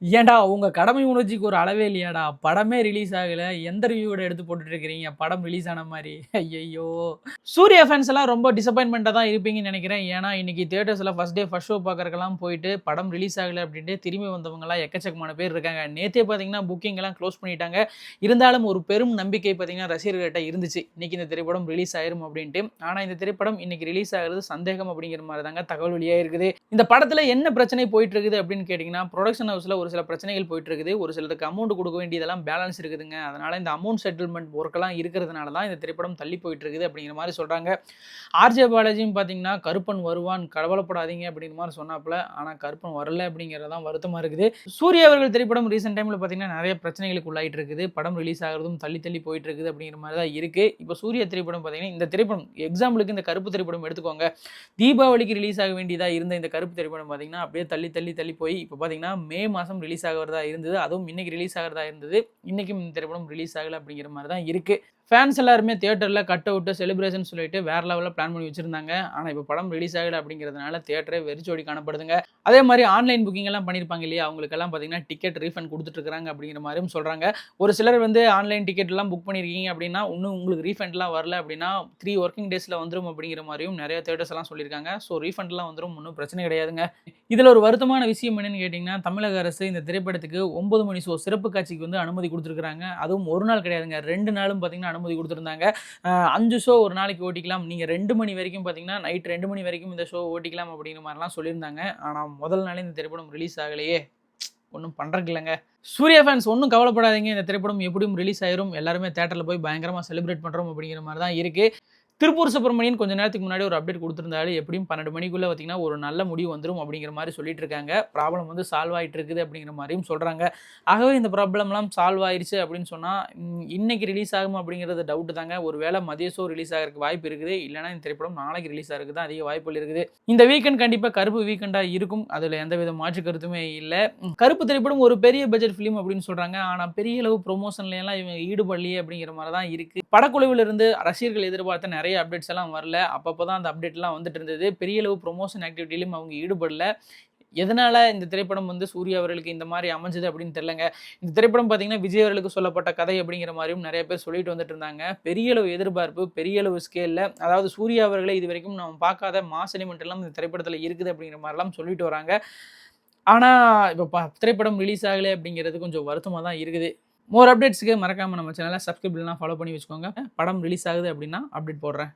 ஏன்டா உங்க கடமை உணர்ச்சிக்கு ஒரு அளவே இல்லையாடா? படமே ரிலீஸ் ஆகல. எந்த ரிவ்யூவோட எடுத்து போட்டுட்டு இருக்கிறீங்க? படம் ரிலீஸ் ஆன மாரி. ஐயய்யோ! சூர்யா ஃபேன்ஸ் எல்லாம் ரொம்ப டிசப்பாயின்ட்மென்ட்டா தான் இருப்பீங்கன்னு நெனைக்கிறேன். ஏன்னா, இன்னைக்கு தியேட்டர்ஸ்ல ஃபர்ஸ்ட் டே ஃபர்ஸ்ட் ஷோ பார்க்கறதுக்கெல்லாம் போயிட்டு, படம் ரிலீஸ் ஆகல அப்டின்ட்டு திரும்பி வந்தவங்கலாம் எக்கச்சக்கமான பேர் இருக்காங்க. நேத்தே பார்த்தீங்கன்னா, புக்கிங் எல்லாம் க்ளோஸ் பண்ணிட்டாங்க. இருந்தாலும் ஒரு பெரும் நம்பிக்கை பார்த்தீங்கன்னா, ரசிகர்கள்ட்ட இருந்துச்சு. இன்னைக்கு இந்த திரைப்படம் ரிலீஸ் ஆயிரும் அப்டின்ட்டு. ஆனா, இந்த திரைப்படம் இன்னைக்கு ரிலீஸ் ஆகுறது சந்தேகம் அப்டிங்கிற மாரி தாங்க தகவல் வெளியாகிருக்குது. இந்த படத்துல என்ன பிரச்சனை போயிட்டு இருக்குது அப்டின்னு கேட்டீங்கன்னா, புரொடக்ஷன் ஹவுஸ்ல ஒரு சில பிரச்சனைகள் போயிட்டு இருக்குது. ஒரு சிலருக்கு அமௌண்ட் குடுக்க வேண்டியதெல்லாம் பேலன்ஸ் இருக்குதுங்க. அதனால இந்த அமௌண்ட் செட்டில்மென்ட் ஒர்க்லாம் இருக்கிறதுனால தான் இந்த திரைப்படம் தள்ளி போயிட்டு இருக்குது அப்டிங்கிற மாரி சொல்றாங்க. ஆர்ஜே பாலாஜியும் பார்த்தீங்கன்னா, கருப்பன் வருவான் கவலைப்படாதீங்க அப்படிங்கிற மாரி சொன்னாப்புல. ஆனா கருப்பன் வரல அப்படிங்கிறது தான் வருத்தமா இருக்குது. சூர்யா அவர்கள் திரைப்படம் ரீசென்ட் டைம்ல பார்த்தீங்கன்னா, நெறைய பிரச்சனைகளுக்கு உள்ளாயிட்டு இருக்குது. படம் ரிலீஸ் ஆகுறதும் தள்ளி தள்ளி போயிட்டு இருக்குது அப்படிங்கிற மாரி தான் இருக்கு. இப்போ சூர்யா திரைப்படம் பார்த்தீங்கன்னா, இந்த திரைப்படம் எக்ஸாம்பிளுக்கு இந்த கருப்பு திரைப்படம் எடுத்துக்கோங்க. தீபாவளிக்கு ரிலீஸ் ஆக வேண்டியதா இருந்த இந்த கருப்பு திரைப்படம் பார்த்தீங்கன்னா, அப்படியே தள்ளி தள்ளி தள்ளி போய் இப்போ பார்த்தீங்கன்னா, மே மாசம் ரிலீஸ் ஆகுறதா இருந்தது. அதுவும் இன்னைக்கு ரிலீஸ் ஆகுறதா இருந்தது. இன்னைக்கும் இந்த திரைப்படம் ரிலீஸ் ஆகல அப்படிங்கிற மாரி தான் இருக்கு. ஃபேன்ஸ் எல்லாருமே தியேட்டர்ல கட் அவுட் செலிப்ரேஷன் சொல்லிட்டு வேற லெவல்ல பிளான் பண்ணி வச்சிருந்தாங்க. ஆனா இப்போ படம் ரிலீஸ் ஆகல அப்படிங்கிறதுனால தியேட்டரே வெறிச்சோடி காணப்படுதுங்க. அதே மாரி ஆன்லைன் புக்கிங் எல்லாம் பண்ணியிருப்பாங்க இல்லையா? அவங்களுக்கெல்லாம் பார்த்தீங்கன்னா டிக்கெட் ரீஃபண்ட் குடுத்துட்டு இருக்காங்க அப்படிங்கிற மாரியும் சொல்றாங்க. ஒரு சிலர் வந்து ஆன்லைன் டிக்கெட் எல்லாம் புக் பண்ணியிருக்கீங்க அப்படின்னா, இன்னும் உங்களுக்கு ரீஃபண்ட்லாம் வரல அப்படின்னா 3 வொர்க்கிங் டேஸ்ல வந்துரும் அப்படிங்கிற மாரியும் நெறைய தியேட்டர்ஸ் எல்லாம் சொல்லியிருக்காங்க. ஸோ ரீஃபண்ட்லாம் வந்துரும். ஒண்ணும் பிரச்சனை கிடையாதுங்க. இதுல ஒரு வருத்தமான விஷயம் என்னன்னு கேட்டீங்கன்னா, தமிழக அரசு இந்த திரைப்படத்துக்கு 9 மணி ஷோ சிறப்பு காட்சிக்கு வந்து அனுமதி குடுத்துருக்காங்க. அதுவும் 1 நாள் கிடையாதுங்க. 2 நாளும் பார்த்தீங்கன்னா அனுமதி குடுத்துருந்தாங்க. 5 ஷோ ஒரு நாளைக்கு ஓட்டிக்கலாம். நீங்க 2 மணி வரைக்கும் பார்த்தீங்கன்னா, நைட் 2 மணி வரைக்கும் இந்த ஷோ ஓட்டிக்கலாம் அப்படிங்கிற மாரிலாம் சொல்லியிருந்தாங்க. ஆனா முதல் நாளே இந்த திரைப்படம் ரிலீஸ் ஆகலையே! ஒண்ணும் பண்றதுக்கு இல்லங்க. சூர்யா ஃபேன்ஸ் ஒண்ணும் கவலைப்படாதீங்க. இந்த திரைப்படம் எப்படியும் ரிலீஸ் ஆயிரும். எல்லாருமே தியேட்டர்ல போய் பயங்கரமா செலிப்ரேட் பண்றோம் அப்படிங்கிற மாரி தான் இருக்கு. திருப்பூர் சுப்ரமணியன் கொஞ்ச நேரத்துக்கு முன்னாடி ஒரு அப்டேட் குடுத்திருந்தாரு. எப்படியும் 12 மணிக்குள்ள பார்த்தீங்கன்னா, ஒரு நல்ல முடிவு வந்துரும் அப்படிங்கிற மாரி சொல்லிட்டு இருக்காங்க. ப்ராப்ளம் வந்து சால்வ் ஆயிட்டு இருக்குது அப்படிங்கிற மாரியும் சொல்றாங்க. ஆகவே இந்த ப்ராப்ளம்லாம் சால்வ் ஆயிருச்சு அப்படின்னு சொன்னா, இன்னைக்கு ரிலீஸ் ஆகுமா அப்படிங்கிறது டவுட் தாங்க. ஒரு வேளை மதிய ஷோ ரிலீஸ் ஆகறதுக்கு வாய்ப்பு இருக்குது. இல்லன்னா இந்த திரைப்படம் நாளைக்கு ரிலீஸ் ஆகறதுக்கு தான் அதிக வாய்ப்புகள் இருக்குது. இந்த வீக்கெண்ட் கண்டிப்பா கருப்பு வீக்கெண்டா இருக்கும். அதுல எந்தவித மாற்று கருத்துமே இல்ல. கருப்பு திரைப்படம் ஒரு பெரிய பட்ஜெட் ஃபிலிம் அப்படின்னு சொல்றாங்க. ஆனா பெரிய அளவு ப்ரமோஷன்ல எல்லாம் இவங்க ஈடுபடலையே அப்படிங்கிற மாரி தான் இருக்கு. படக்குழுவில இருந்து ரசிகர்கள் எதிர்பார்த்த நெறைய அப்டேட்ஸ் எல்லாம் வரல. அப்பப்ப தான் அந்த அப்டேட்லாம் வந்துட்டு இருந்தது. பெரிய அளவு ப்ரமோஷன் ஆக்டிவிட்டிலயும் அவங்க ஈடுபடல. எதனால இந்த திரைப்படம் வந்து சூர்யா அவர்களுக்கு இந்த மாரி அமைஞ்சது அப்படின்னு தெரியலங்க. இந்த திரைப்படம் பார்த்தீங்கன்னா, விஜய் அவர்களுக்கு சொல்லப்பட்ட கதை அப்படிங்கிற மாரியும் நெறைய பேர் சொல்லிட்டு வந்துட்டு இருந்தாங்க. பெரிய அளவு எதிர்பார்ப்பு, பெரிய அளவு ஸ்கேல்ல அதாவது சூர்யா அவர்களே இதுவரைக்கும் நம்ம பார்க்காத மாஸ் எலிமெண்ட் எல்லாம் இந்த திரைப்படத்துல இருக்குது அப்படிங்கிற மாரிலாம் சொல்லிட்டு வராங்க. ஆனா, இப்ப திரைப்படம் ரிலீஸ் ஆகல அப்படிங்கிறது கொஞ்சம் வருத்தமா தான் இருக்குது. மோர் அப்டேட்ஸ்க்கு மறக்காம நம்ம சேனல சப்ஸ்கிரைப் இல்லனா ஃபாலோ பண்ணி வச்சுக்கோங்க. படம் ரிலீஸ் ஆகுது அப்படின்னா அப்டேட் போடுறேன்.